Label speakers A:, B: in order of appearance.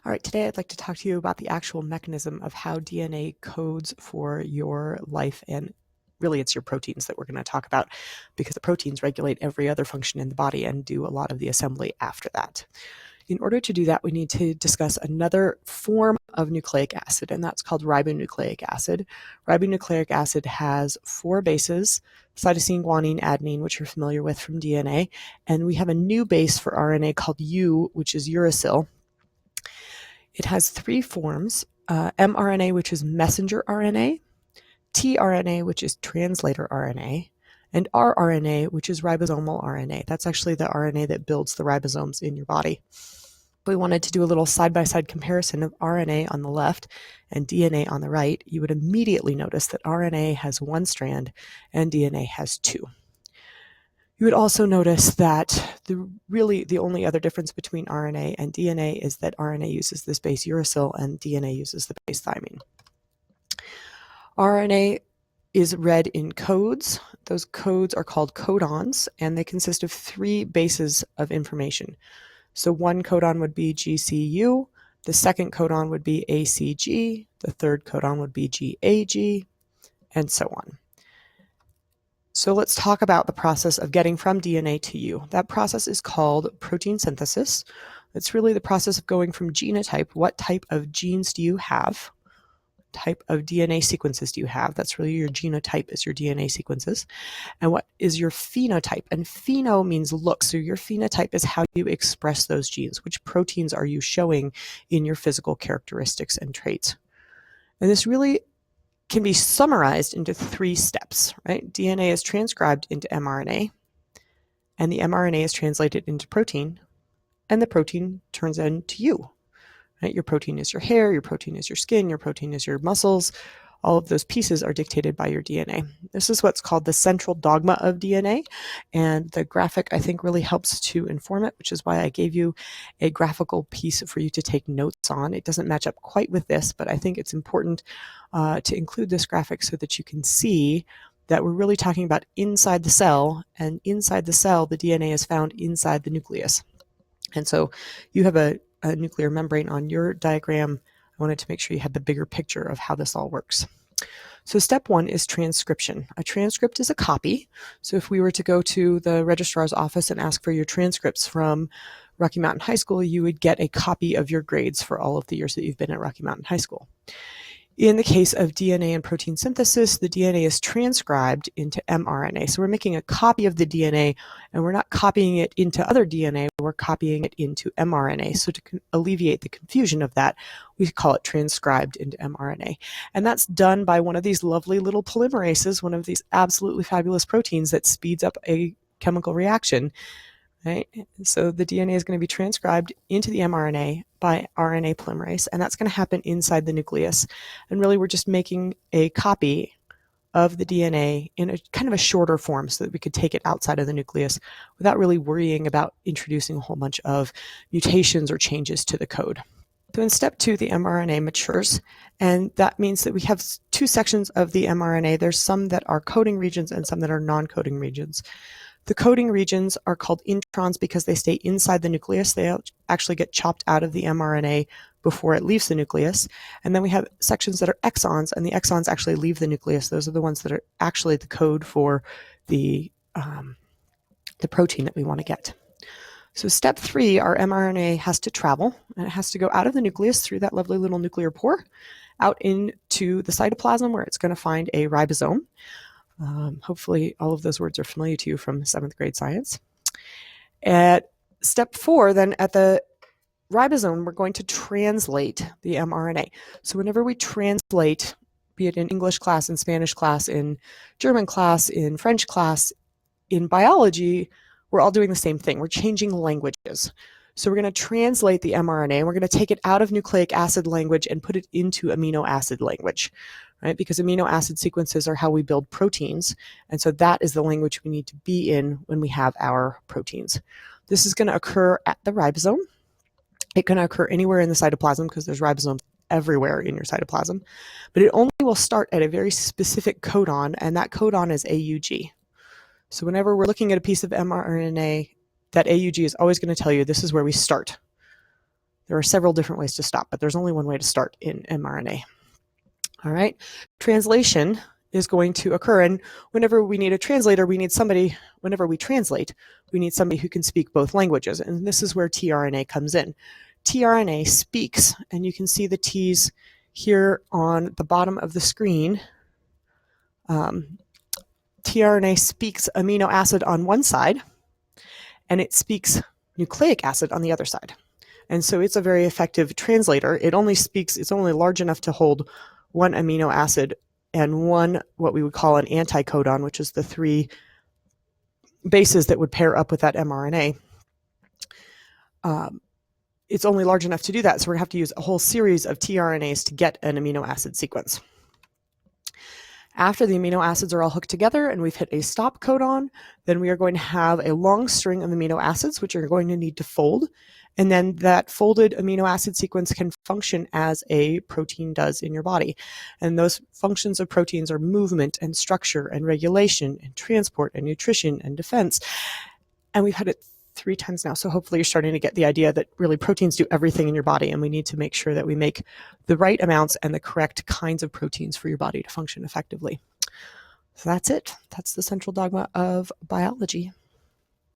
A: All right, today I'd like to talk to you about the actual mechanism of how DNA codes for your life, and really it's your proteins that we're going to talk about, because the proteins regulate every other function in the body and do a lot of the assembly after that. In order to do that, we need to discuss another form of nucleic acid, and that's called ribonucleic acid. Ribonucleic acid has 4 bases: cytosine, guanine, adenine, which you're familiar with from DNA, and we have a new base for RNA called U, which is uracil. It has 3 forms: mRNA, which is messenger RNA, tRNA, which is translator RNA, and rRNA, which is ribosomal RNA. That's actually the RNA that builds the ribosomes in your body. If we wanted to do a little side-by-side comparison of RNA on the left and DNA on the right, you would immediately notice that RNA has 1 strand and DNA has 2. You would also notice that the only other difference between RNA and DNA is that RNA uses this base uracil and DNA uses the base thymine. RNA is read in codes. Those codes are called codons, and they consist of 3 bases of information. So one codon would be GCU, the second codon would be ACG, the third codon would be GAG, and so on. So let's talk about the process of getting from DNA to U. That process is called protein synthesis. It's really the process of going from genotype, what type of genes do you have, type of DNA sequences do you have, that's really your genotype, is your DNA sequences, and what is your phenotype. And pheno means look, so your phenotype is how you express those genes, which proteins are you showing in your physical characteristics and traits. And this really can be summarized into 3 steps, right? DNA is transcribed into mRNA, and the mRNA is translated into protein, and the protein turns into you, right? Your protein is your hair, your protein is your skin, your protein is your muscles. All of those pieces are dictated by your DNA. This is what's called the central dogma of DNA, and the graphic, I think, really helps to inform it, which is why I gave you a graphical piece for you to take notes on. It doesn't match up quite with this, but I think it's important to include this graphic so that you can see that we're really talking about inside the cell, and inside the cell, the DNA is found inside the nucleus. And so you have a nuclear membrane on your diagram. I wanted to make sure you had the bigger picture of how this all works. So step 1 is transcription. A transcript is a copy. So if we were to go to the registrar's office and ask for your transcripts from Rocky Mountain High School, you would get a copy of your grades for all of the years that you've been at Rocky Mountain High School. In the case of DNA and protein synthesis, the DNA is transcribed into mRNA. So we're making a copy of the DNA, and we're not copying it into other DNA, we're copying it into mRNA. So to alleviate the confusion of that, we call it transcribed into mRNA. And that's done by one of these lovely little polymerases, one of these absolutely fabulous proteins that speeds up a chemical reaction. Right? So the DNA is going to be transcribed into the mRNA by RNA polymerase, and that's going to happen inside the nucleus. And really, we're just making a copy of the DNA in a kind of a shorter form so that we could take it outside of the nucleus without really worrying about introducing a whole bunch of mutations or changes to the code. So in step 2, the mRNA matures, and that means that we have 2 sections of the mRNA. There's some that are coding regions and some that are non-coding regions. The coding regions are called introns because they stay inside the nucleus. They actually get chopped out of the mRNA before it leaves the nucleus. And then we have sections that are exons, and the exons actually leave the nucleus. Those are the ones that are actually the code for the protein that we want to get. So step 3, our mRNA has to travel, and it has to go out of the nucleus through that lovely little nuclear pore, out into the cytoplasm where it's going to find a ribosome. Hopefully all of those words are familiar to you from 7th grade science. At step 4, then at the ribosome, we're going to translate the mRNA. So whenever we translate, be it in English class, in Spanish class, in German class, in French class, in biology, we're all doing the same thing. We're changing languages. So we're going to translate the mRNA, and we're going to take it out of nucleic acid language and put it into amino acid language, right? Because amino acid sequences are how we build proteins, and so that is the language we need to be in when we have our proteins. This is going to occur at the ribosome. It can occur anywhere in the cytoplasm because there's ribosomes everywhere in your cytoplasm, but it only will start at a very specific codon, and that codon is AUG. So whenever we're looking at a piece of mRNA, that AUG is always going to tell you this is where we start. There are several different ways to stop, but there's only one way to start in mRNA. All right, translation is going to occur, and whenever we need a translator, whenever we translate, we need somebody who can speak both languages, and this is where tRNA comes in. tRNA speaks, and you can see the T's here on the bottom of the screen. tRNA speaks amino acid on one side, and it speaks nucleic acid on the other side. And so it's a very effective translator. It's only large enough to hold one amino acid and one, what we would call an anticodon, which is the 3 bases that would pair up with that mRNA. It's only large enough to do that, so we're going to have to use a whole series of tRNAs to get an amino acid sequence. After the amino acids are all hooked together and we've hit a stop codon, then we are going to have a long string of amino acids, which are going to need to fold. And then that folded amino acid sequence can function as a protein does in your body. And those functions of proteins are movement and structure and regulation and transport and nutrition and defense. And we've had it 3 times now, so hopefully you're starting to get the idea that really proteins do everything in your body, and we need to make sure that we make the right amounts and the correct kinds of proteins for your body to function effectively. So that's it. That's the central dogma of biology.